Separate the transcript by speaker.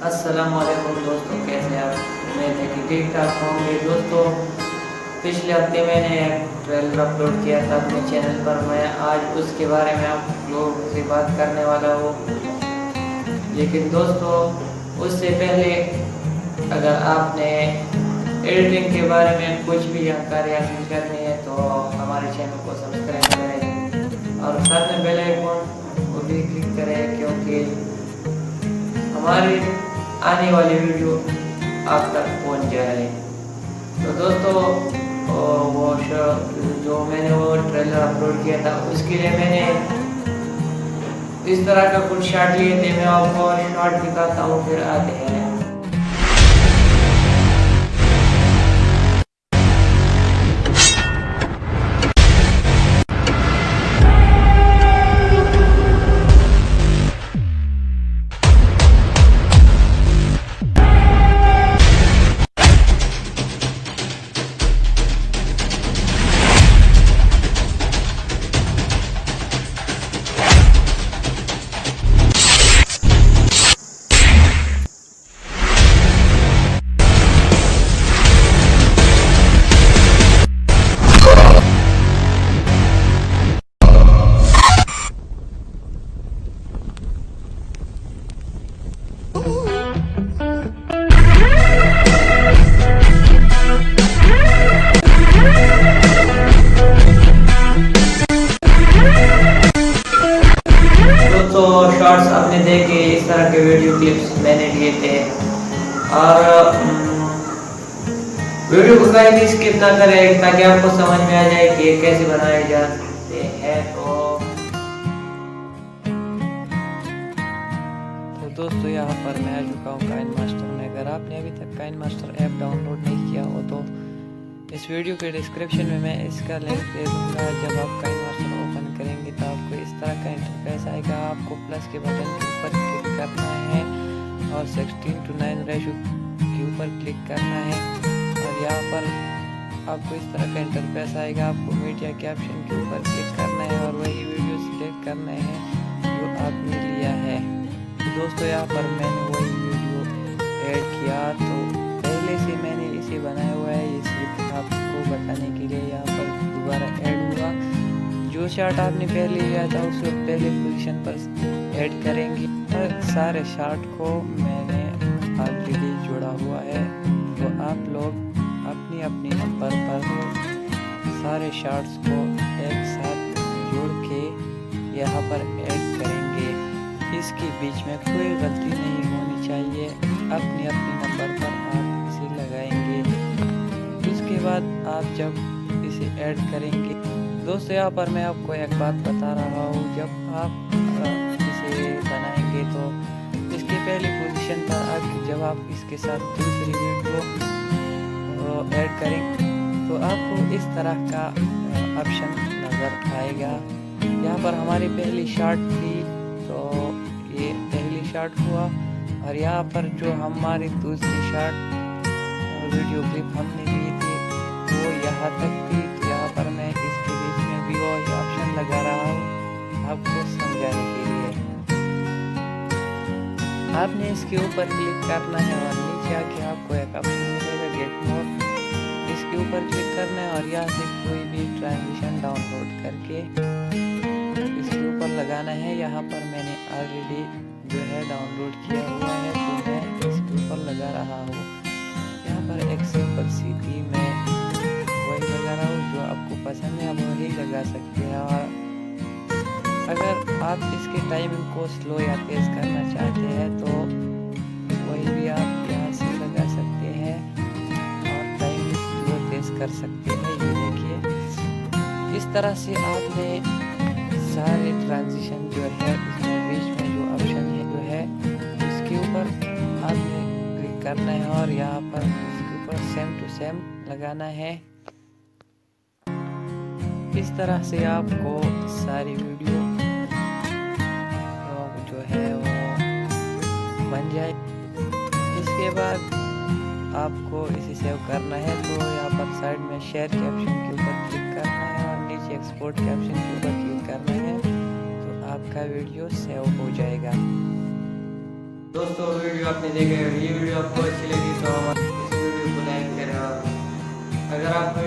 Speaker 1: अस्सलाम वालेकुम दोस्तों, कैसे आप? उम्मीद है कि ठीक ठाक होंगे। दोस्तों, पिछले हफ्ते मैंने एक ट्रेलर अपलोड किया था अपने चैनल पर। मैं आज उसके बारे में आप लोगों से बात करने वाला हूँ। लेकिन दोस्तों, उससे पहले अगर आपने एडिटिंग के बारे में कुछ भी जानकारी हासिल करनी है तो हमारे चैनल को सब्सक्राइब करें और साथ में बेल आइकन को भी क्लिक करें, क्योंकि हमारी आने वाली वीडियो आप तक पहुंच जाए। तो दोस्तों, वो जो मैंने वो ट्रेलर अपलोड किया था उसके लिए मैंने इस तरह का कुछ शॉट लिए थे। मैं आपको शॉट दिखाता हूँ, फिर आते हैं। शॉर्ट्स आपने देखे, इस तरह के वीडियो क्लिप्स मैंने लिए थे। और वीडियो को कहीं भी स्किप ना करें ताकि आपको समझ में आ जाए कि ये कैसे बनाए जाते हैं। तो दोस्तों, यहाँ पर मैं आ चुका हूँ काइनमास्टर में। अगर आपने अभी तक काइनमास्टर ऐप डाउनलोड नहीं किया हो तो इस वीडियो के डिस्क्रिप्शन में मैं इसका लिंक दे दूँगा। जब आप काइनमास्टर ओपन करेंगे तो आपको इस तरह का इंटरफेस आएगा। आपको प्लस के बटन के ऊपर क्लिक करना है और 16:9 रेशो के ऊपर क्लिक करना है और यहाँ पर आपको इस तरह का इंटरफेस आएगा। आपको मीडिया के ऑप्शन के ऊपर क्लिक करना है और वही वीडियो सिलेक्ट करना है जो आपने लिया है। तो दोस्तों, यहाँ पर मैंने वही वीडियो ऐड किया। तो पहले से मैंने इसे बनाया हुआ है, ये सिर्फ आपको बताने के लिए यहाँ पर दोबारा ऐड हुआ। जो शॉट आपने पहले लिया था उसको पहले पोजीशन पर ऐड करेंगे। और सारे शॉट को मैंने ऑलरेडी जोड़ा हुआ है, तो आप लोग अपनी अपनी नंबर पर सारे शॉट्स को एक साथ जोड़ के यहाँ पर ऐड करेंगे। इसके बीच में कोई गलती नहीं होनी चाहिए। अपनी अपनी नंबर पर आप इसे लगाएंगे। उसके बाद आप जब इसे ऐड करेंगे, दोस्तों यहाँ पर मैं आपको एक बात बता रहा हूँ। जब आप इसे बनाएंगे तो इसके पहले पोजीशन पर जब आप इसके साथ दूसरी वीडियो ऐड करेंगे तो आपको इस तरह का ऑप्शन नज़र आएगा। यहाँ पर हमारी पहली शॉट थी तो ये पहली शॉट हुआ, और यहाँ पर जो हमारी दूसरी शॉट वीडियो क्लिप हमने ली थी वो यहाँ तक थी। तो यहाँ पर मैं इसके बीच में भी वो ऑप्शन लगा रहा हूँ आपको समझाने के लिए। आपने इसके ऊपर क्लिक करना है और नीचे आके आपको एक ऑप्शन मिलेगा गेट मोर। इसके ऊपर क्लिक करना है और यहाँ से कोई भी ट्रांजिशन डाउनलोड करके इसके ऊपर लगाना है। यहाँ पर मैंने ऑलरेडी जो है डाउनलोड किया हुआ है, तो मैं इसके ऊपर लगा रहा हूँ। यहाँ पर एक सिंपल सी थीम मैं वही लगा रहा हूँ। जो आपको पसंद है आप वही लगा सकते हैं। और अगर आप इसके टाइमिंग को स्लो या तेज़ करना चाहते हैं तो वही भी आप यहाँ से लगा सकते हैं और टाइमिंग स्लो तेज़ कर सकते हैं। ये देखिए, इस तरह से आपने सारे ट्रांजिशन जो है इसमें बीच में जो ऑप्शन है जो है उसके ऊपर आपने क्लिक करना है और यहाँ पर इसके ऊपर सेम टू सेम लगाना है। इस तरह से आपको सारी वीडियो जो है वो बन जाए। इसके बाद आपको इसे सेव करना है तो यहाँ पर साइड में शेयर के ऑप्शन के ऊपर क्लिक करना है और नीचे एक्सपोर्ट के ऑप्शन के ऊपर क्लिक करना है, तो आपका वीडियो सेव हो जाएगा। दोस्तों वीडियो आपने देखा है, ये वीडियो आपको अच्छी लगी तो हमारे इस वीडियो को लाइक करें, और अगर आपको